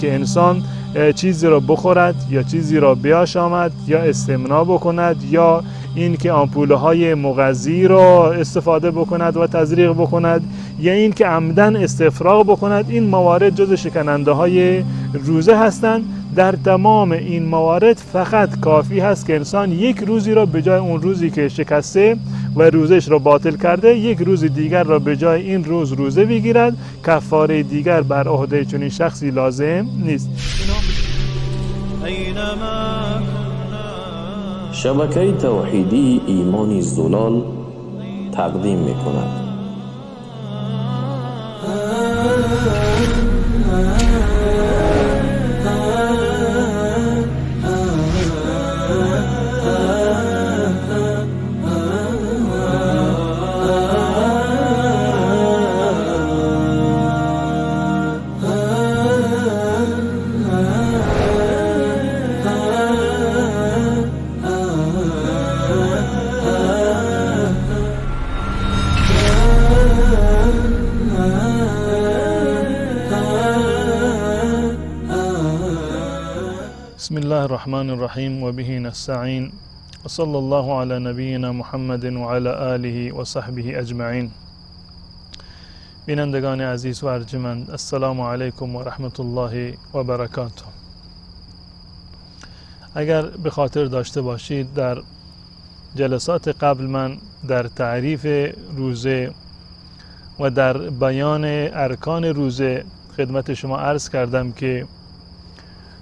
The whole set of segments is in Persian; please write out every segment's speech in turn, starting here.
که انسان چیزی را بخورد یا چیزی را بیاشامد یا استمنا بکند یا این که آمپوله های مغذی را استفاده بکند و تزریق بکند یا این که عمدن استفراغ بکند. این موارد جز شکننده های روزه هستند. در تمام این موارد فقط کافی هست که انسان یک روزی را به جای اون روزی که شکسته و روزش را باطل کرده، یک روز دیگر را به جای این روز روزه بگیرد. کفاره دیگر بر عهده چنین شخصی لازم نیست. شبکه توحیدی ایمان زلال تقدیم می‌کند. بسم الله الرحمن الرحیم و به نستعین و صلی الله علی نبینا محمد و علی آله و صحبه اجمعین. بینندگان عزیز و ارجمند، السلام علیکم و رحمت الله و برکاته. اگر به خاطر داشته باشید در جلسات قبل من در تعریف روزه و در بیان ارکان روزه خدمت شما عرض کردم که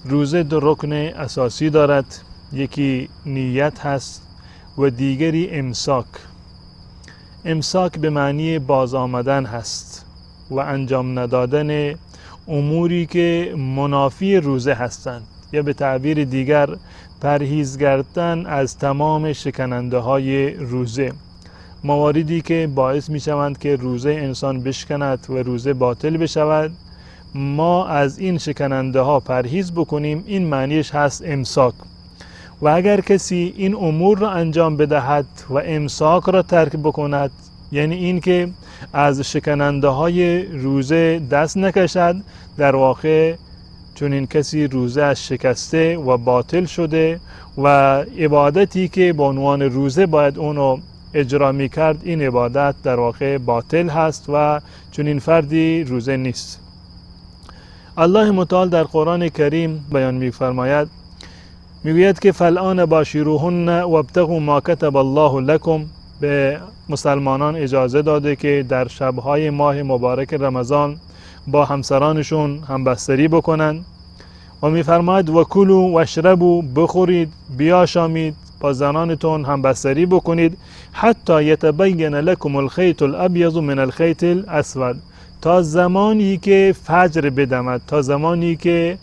روزه دو رکن اساسی دارد. یکی نیت هست و دیگری امساک. امساک به معنی باز آمدن هست و انجام ندادن اموری که منافی روزه هستند، یا به تعبیر دیگر پرهیز کردن از تمام شکننده های روزه، مواردی که باعث می شوند که روزه انسان بشکند و روزه باطل بشود. ما از این شکننده ها پرهیز بکنیم، این معنیش هست امساک. و اگر کسی این امور را انجام بدهد و امساک را ترک بکند، یعنی این که از شکننده های روزه دست نکشد، در واقع چون این کسی روزه از شکسته و باطل شده و عبادتی که به عنوان روزه باید اونو اجرا می کرد، این عبادت در واقع باطل هست و چون این فردی روزه نیست. الله متعال در قرآن کریم بیان می‌فرماید، میگوید که فالآن باشروهن وابتغوا ما کتب الله لكم. به مسلمانان اجازه داده که در شبهای ماه مبارک رمضان با همسرانشون همبستری بکنن و می‌فرماید و کلوا واشربوا، بخورید بیاشامید، با زنانتون همبستری بکنید، حتی یتبین لكم الخیط الابیض من الخیط الاسود، تا زمانی که فجر بدمد، تا زمانی که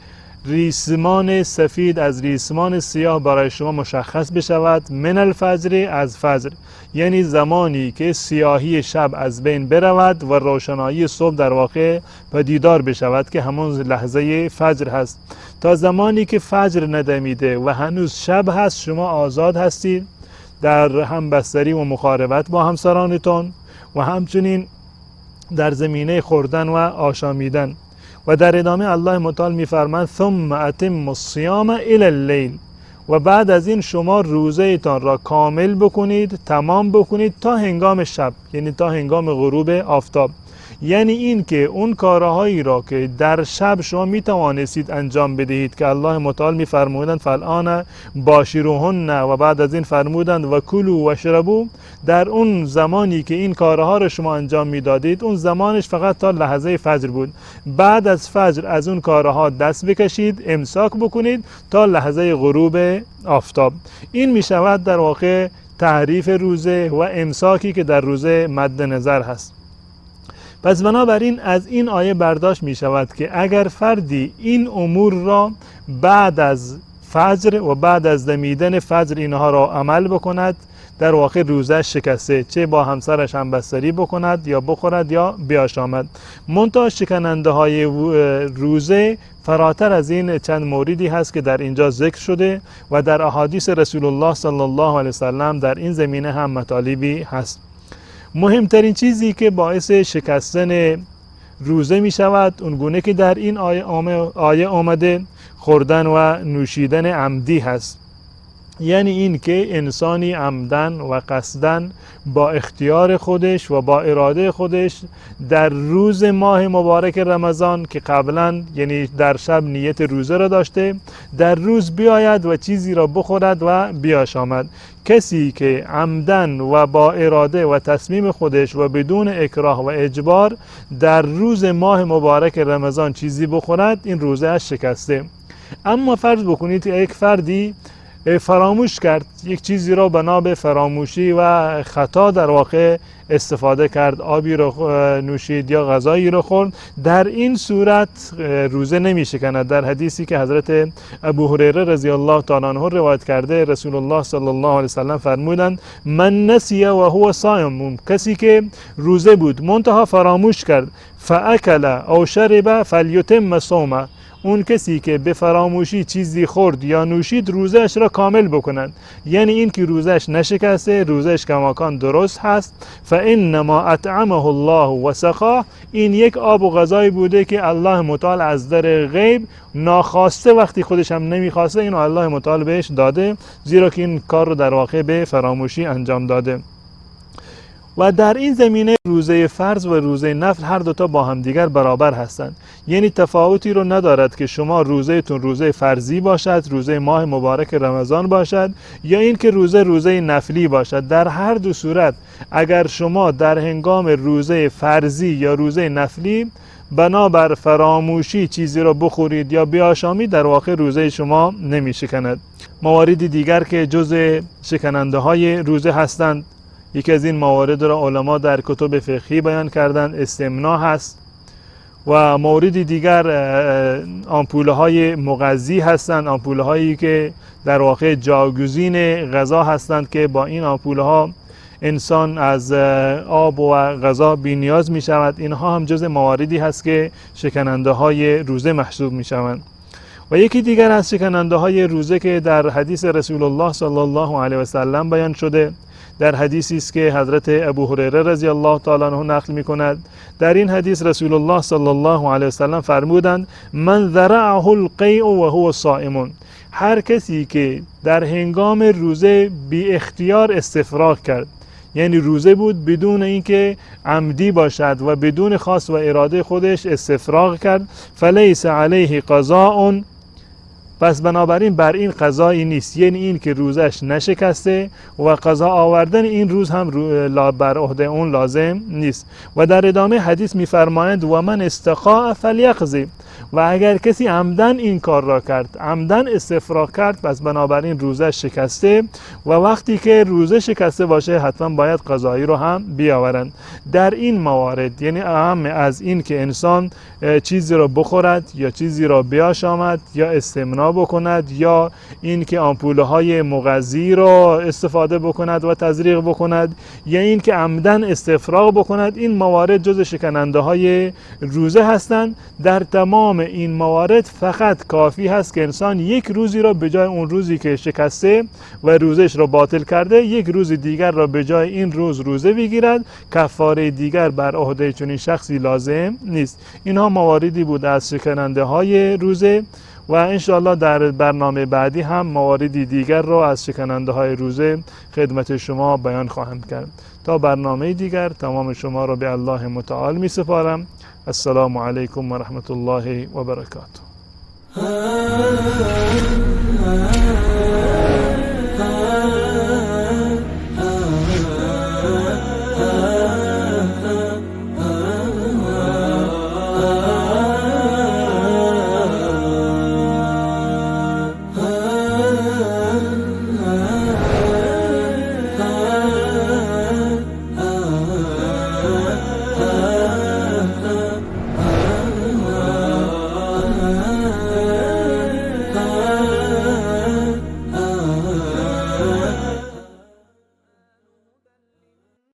ریسمان سفید از ریسمان سیاه برای شما مشخص بشود. من الفجر، از فجر، یعنی زمانی که سیاهی شب از بین برود و روشنایی صبح در واقع پدیدار بشود که همون لحظه فجر هست. تا زمانی که فجر ندمیده و هنوز شب هست، شما آزاد هستید در همبستری و مخاربت با همسرانتون و همچنین در زمینه خوردن و آشامیدن. و در ادامه الله متعال می‌فرماید ثم اتموا الصیام الی اللیل، و بعد از این شما روزه ایتان را کامل بکنید، تمام بکنید تا هنگام شب، یعنی تا هنگام غروب آفتاب. یعنی این که اون کارهایی را که در شب شما می توانستید انجام بدهید که الله متعال می فرمودند فالآن باشروهن، و بعد از این فرمودند و کلوا واشربوا، در اون زمانی که این کارها را شما انجام می دادید، اون زمانش فقط تا لحظه فجر بود. بعد از فجر از اون کارها دست بکشید، امساک بکنید تا لحظه غروب آفتاب. این می شود در واقع تعریف روزه و امساکی که در روزه مد نظر هست. پس بنابراین از این آیه برداشت می شود که اگر فردی این امور را بعد از فجر و بعد از دمیدن فجر اینها را عمل بکند، در واقع روزه شکسته، چه با همسرش همبستری بکند یا بخورد یا بیاشامد. منتها شکننده های روزه فراتر از این چند موردی هست که در اینجا ذکر شده و در احادیث رسول الله صلی الله علیه وسلم در این زمینه هم مطالبی هست. مهمترین چیزی که باعث شکستن روزه می شود اون گونه که در این آیه آمده خوردن و نوشیدن عمدی هست، یعنی این که انسانی عمدن و قصدن با اختیار خودش و با اراده خودش در روز ماه مبارک رمضان که قبلا یعنی در شب نیت روزه را داشته، در روز بیاید و چیزی را بخورد و بیاشامد. کسی که عمدن و با اراده و تصمیم خودش و بدون اکراه و اجبار در روز ماه مبارک رمضان چیزی بخورد، این روزه اش شکسته. اما فرض بکنید یک فردی فراموش کرد، یک چیزی را بنا به فراموشی و خطا در واقع استفاده کرد، آبی را نوشید یا غذایی را خورد، در این صورت روزه نمی شکند. در حدیثی که حضرت ابو هریره رضی الله تعالی عنه روایت کرده، رسول الله صلی الله علیه وسلم فرمودند من نسی و هو صائم، کسی که روزه بود منتها فراموش کرد، فاکل او شرب فلیتم صومه، اون کسی که به فراموشی چیزی خورد یا نوشید روزش را کامل بکند، یعنی این که روزش نشکسته، روزش کماکان درست هست. فانما اطعمه الله و سقاه، این یک آب و غذایی بوده که الله متعال از در غیب ناخواسته، وقتی خودش هم نمیخواسته، اینو الله متعال بهش داده، زیرا که این کار رو در واقع به فراموشی انجام داده. و در این زمینه روزه فرض و روزه نفل هر دوتا با هم دیگر برابر هستند، یعنی تفاوتی رو ندارد که شما روزهتون روزه فرضی باشد، روزه ماه مبارک رمضان باشد، یا این که روزه نفلی باشد. در هر دو صورت اگر شما در هنگام روزه فرضی یا روزه نفلی بنابر فراموشی چیزی را بخورید یا بیاشامید، در واقع روزه شما نمی شکند. موارد دیگر که جز شکننده های روزه هستند، یکی از این موارد را علما در کتب فقهی بیان کردند، استمناء هست، و مورد دیگر آمپوله های مغذی هستند، آمپوله هایی که در واقع جاگزین غذا هستند که با این آمپوله ها انسان از آب و غذا بی نیاز می شود. اینها هم جز مواردی هست که شکننده های روزه محسوب می شوند. و یکی دیگر از شکننده های روزه که در حدیث رسول الله صلی الله علیه و سلم بیان شده، در حدیثی است که حضرت ابو هریره رضی الله تعالی عنه نقل می‌کند. در این حدیث رسول الله صلی الله علیه و سلم فرمودند من ذرعه القیء و هو صائم، هر کسی که در هنگام روزه بی اختیار استفراغ کرد، یعنی روزه بود بدون اینکه عمدی باشد و بدون خواست و اراده خودش استفراغ کرد، فلیس علیه قضاء، پس بنابراین بر این قضایی نیست، یعنی این که روزش نشکسته و قضا آوردن این روز هم بر عهده اون لازم نیست. و در ادامه حدیث می‌فرمایند و من استقاء فلیقضی، و اگر کسی عمدن این کار را کرد، عمدن استفراغ کرد، پس بنابراین روزش شکسته، و وقتی که روزه شکسته باشه حتما باید قضایی رو هم بیاورند. در این موارد یعنی اهم از این که انسان چیزی را بخورد یا چیزی را بیاشامد یا استمناء بکند یا این که آمپوله های مغذی را استفاده بکند و تزریق بکند یا این که عمدن استفراغ بکند، این موارد جز شکننده های روزه هستند. در تمام این موارد فقط کافی هست که انسان یک روزی را به جای اون روزی که شکسته و روزش را باطل کرده، یک روز دیگر را به جای این روز روزه بگیرد، کفاره دیگر بر عهده چنین شخصی لازم نیست. اینها مواردی بود از شکننده های روزه، و انشاءالله در برنامه بعدی هم مواردی دیگر را از شکننده های روزه خدمت شما بیان خواهم کرد. تا برنامه دیگر تمام شما را به الله متعال می سپارم. السلام علیکم و رحمت الله و برکاته.